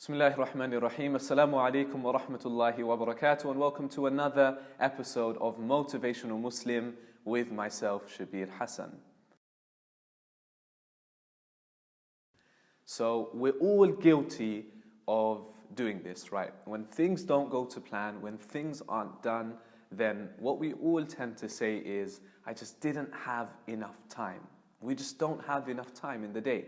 Bismillahir Rahmanir Rahim. Assalamu alaikum wa rahmatullahi wa barakatuh, and welcome to another episode of Motivational Muslim with myself, Shabbir Hassan. So we're all guilty of doing this, right? When things don't go to plan, when things aren't done, then what we all tend to say is, I just didn't have enough time. We just don't have enough time in the day.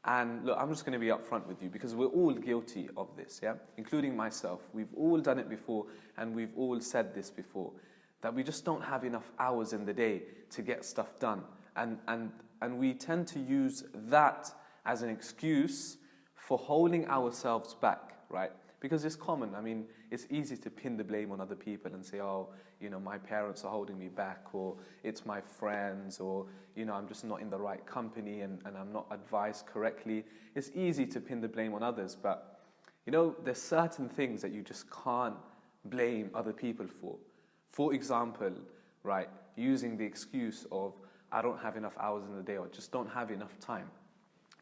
And look, I'm just going to be upfront with you because we're all guilty of this, yeah? Including myself. We've all done it before and we've all said this before, that we just don't have enough hours in the day to get stuff done. And we tend to use that as an excuse for holding ourselves back, right? Because it's common. I mean, it's easy to pin the blame on other people and say, oh, you know, my parents are holding me back, or it's my friends, or, you know, I'm just not in the right company and I'm not advised correctly. It's easy to pin the blame on others, but, you know, there's certain things that you just can't blame other people for. For example, right, using the excuse of, I don't have enough hours in the day, or just don't have enough time.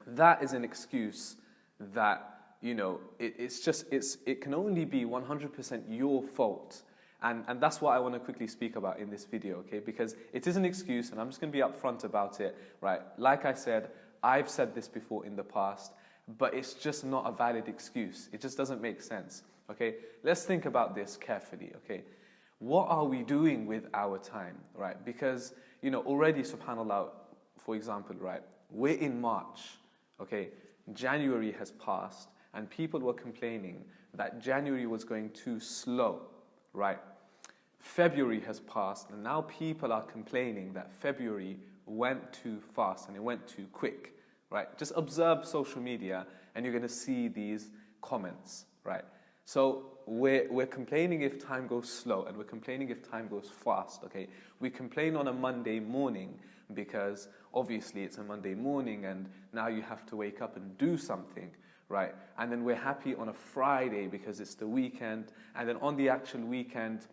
That is an excuse that, you know, it can only be 100% your fault. And that's what I want to quickly speak about in this video, okay? Because it is an excuse, and I'm just going to be upfront about it, right? Like I said, I've said this before in the past, but it's just not a valid excuse. It just doesn't make sense, okay? Let's think about this carefully, okay? What are we doing with our time, right? Because, you know, already, subhanAllah, for example, right? We're in March, okay? January has passed, and people were complaining that January was going too slow, right? February has passed, and now people are complaining that February went too fast and it went too quick, right? Just observe social media and you're going to see these comments, right? So we're complaining if time goes slow, and we're complaining if time goes fast, okay? We complain on a Monday morning because obviously it's a Monday morning and now you have to wake up and do something, right? And then we're happy on a Friday because it's the weekend, and then on the actual weekend,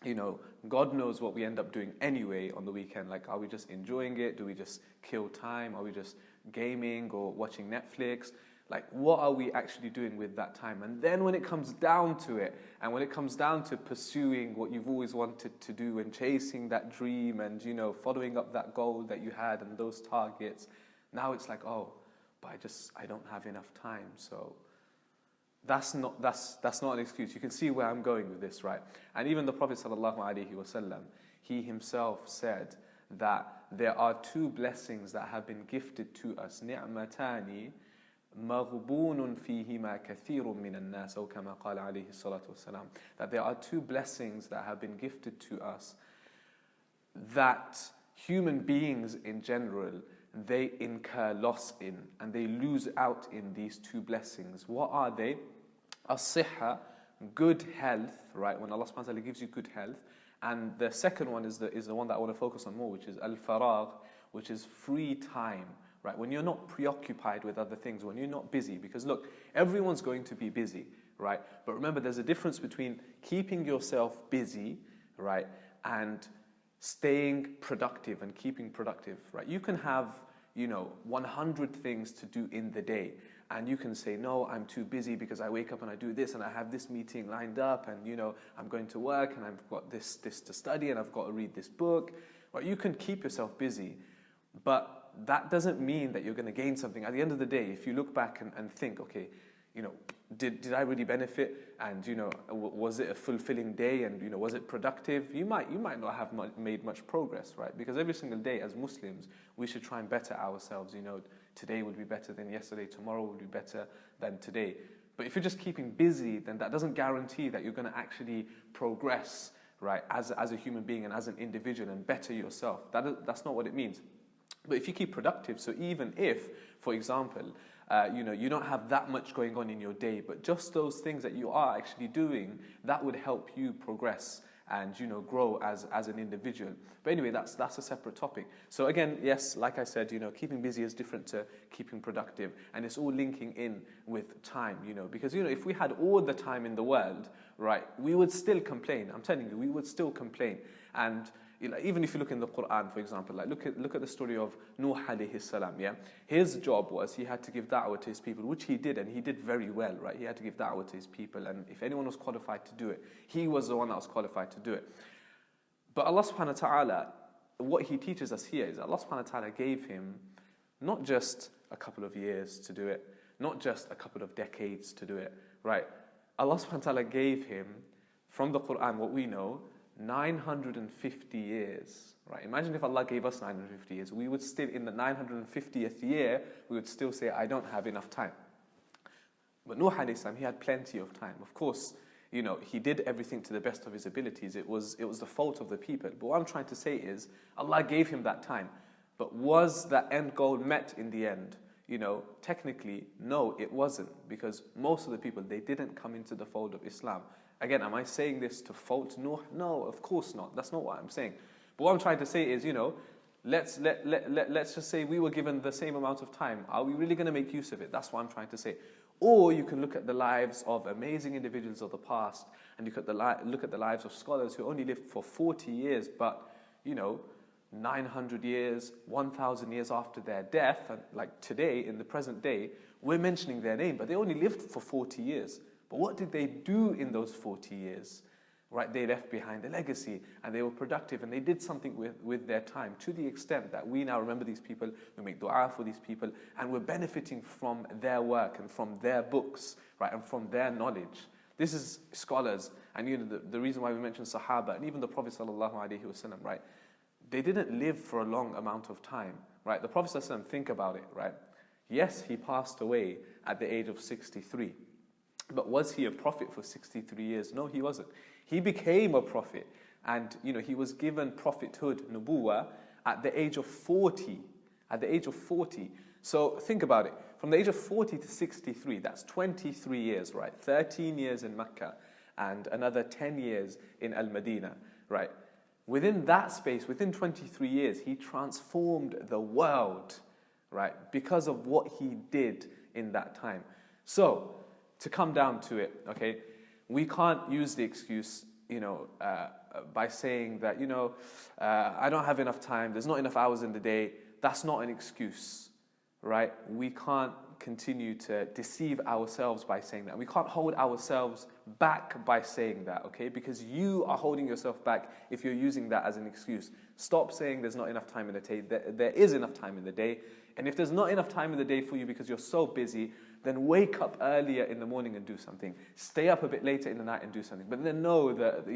you know, God knows what we end up doing anyway on the weekend. Like, are we just enjoying it? Do we just kill time? Are we just gaming or watching Netflix? Like, what are we actually doing with that time? And then when it comes down to it, and when it comes down to pursuing what you've always wanted to do and chasing that dream and, you know, following up that goal that you had and those targets, now it's like, oh, but I don't have enough time. So that's not an excuse. You can see where I'm going with this, right? And even the Prophet ﷺ, he himself said that there are two blessings that have been gifted to us. نِعْمَتَانِ مَغْبُونٌ فِيهِمَا كَثِيرٌ مِنَ النَّاسِ أو كما قال عليه الصلاة والسلام. That there are two blessings that have been gifted to us that human beings in general, they incur loss in, and they lose out in these two blessings. What are they? As-sihha, good health, right? When Allah subhanahu wa ta'ala gives you good health. And the second one is the one that I want to focus on more, which is al-faragh, which is free time, right? When you're not preoccupied with other things, when you're not busy. Because look, everyone's going to be busy, right? But remember, there's a difference between keeping yourself busy, right, and staying productive and keeping productive, right? You can have, you know, 100 things to do in the day, and you can say, no, I'm too busy because I wake up and I do this and I have this meeting lined up, and, you know, I'm going to work and I've got this to study and I've got to read this book, right? You can keep yourself busy, but that doesn't mean that you're going to gain something. At the end of the day, if you look back and think, okay, you know, did I really benefit? And, you know, was it a fulfilling day? And, you know, was it productive? You might not have made much progress, right? Because every single day as Muslims, we should try and better ourselves. You know, today would be better than yesterday. Tomorrow would be better than today. But if you're just keeping busy, then that doesn't guarantee that you're going to actually progress, right? As a human being and as an individual, and better yourself. That's not what it means. But if you keep productive, so even if, for example, you know, you don't have that much going on in your day, but just those things that you are actually doing, that would help you progress and, you know, grow as an individual. But anyway, that's a separate topic. So again, yes, like I said, you know, keeping busy is different to keeping productive, and it's all linking in with time, you know, because, you know, if we had all the time in the world, right, we would still complain. I'm telling you, we would still complain. And, even if you look in the Quran, for example, like look at the story of Nuh alayhi salam, yeah? His job was he had to give da'wah to his people, which he did, and he did very well, right? He had to give da'wah to his people, and if anyone was qualified to do it, he was the one that was qualified to do it. But Allah subhanahu wa ta'ala, what he teaches us here is Allah subhanahu wa ta'ala gave him not just a couple of years to do it, not just a couple of decades to do it, right? Allah subhanahu wa ta'ala gave him, from the Quran, what we know, 950 years, right? Imagine if Allah gave us 950 years. We would still, in the 950th year, we would still say, I don't have enough time. But Nuh alayhi salam, he had plenty of time. Of course, he did everything to the best of his abilities. It was the fault of the people. But what I'm trying to say is, Allah gave him that time. But was that end goal met in the end? Technically, no, it wasn't. Because most of the people, they didn't come into the fold of Islam. Again, am I saying this to fault Nuh? No, of course not. That's not what I'm saying. But what I'm trying to say is, let's just say we were given the same amount of time. Are we really going to make use of it? That's what I'm trying to say. Or you can look at the lives of amazing individuals of the past, and you could look at the lives of scholars who only lived for 40 years, but 900 years, 1,000 years after their death, and like today, in the present day, we're mentioning their name, but they only lived for 40 years. But what did they do in those 40 years? Right, they left behind a legacy, and they were productive, and they did something with their time, to the extent that we now remember these people, we make dua for these people, and we're benefiting from their work and from their books, right, and from their knowledge. This is scholars, and the reason why we mention Sahaba, and even the Prophet sallallahu alaihi wasallam, right, they didn't live for a long amount of time, right? The Prophet sallallahu alaihi wasallam, think about it, right? Yes, he passed away at the age of 63. But was he a prophet for 63 years? No, he wasn't. He became a prophet, and he was given prophethood, nubuwah, at the age of 40. At the age of 40. So think about it. From the age of 40 to 63, that's 23 years, right? 13 years in Mecca, and another 10 years in Al-Madinah, right? Within that space, within 23 years, he transformed the world, right? Because of what he did in that time. So, to come down to it, okay, we can't use the excuse, by saying that, I don't have enough time, there's not enough hours in the day. That's not an excuse, right? We can't continue to deceive ourselves by saying that. We can't hold ourselves back by saying that, okay? Because you are holding yourself back if you're using that as an excuse. Stop saying there's not enough time in the day. There is enough time in the day. And if there's not enough time in the day for you because you're so busy, then wake up earlier in the morning and do something. Stay up a bit later in the night and do something. But then know that,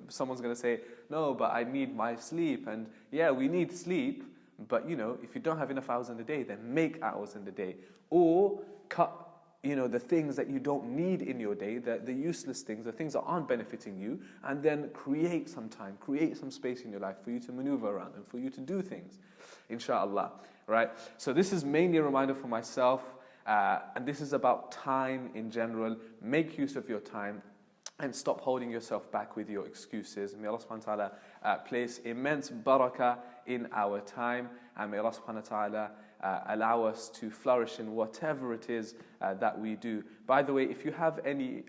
someone's going to say, no, but I need my sleep. And yeah, we need sleep. But, if you don't have enough hours in the day, then make hours in the day. Or cut, the things that you don't need in your day, the useless things, the things that aren't benefiting you, and then create some time, create some space in your life for you to maneuver around and for you to do things, inshaAllah, right? So this is mainly a reminder for myself, and this is about time in general. Make use of your time and stop holding yourself back with your excuses. May Allah subhanahu wa ta'ala place immense barakah in our time, and may Allah subhanahu wa ta'ala allow us to flourish in whatever it is that we do. By the way, if you have any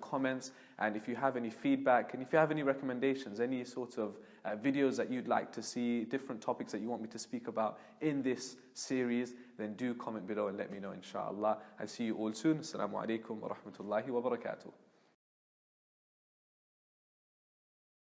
comments, and if you have any feedback, and if you have any recommendations, any sort of videos that you'd like to see, different topics that you want me to speak about in this series, then do comment below and let me know, inshaAllah. I'll see you all soon. Assalamu alaikum wa rahmatullahi wa barakatuh.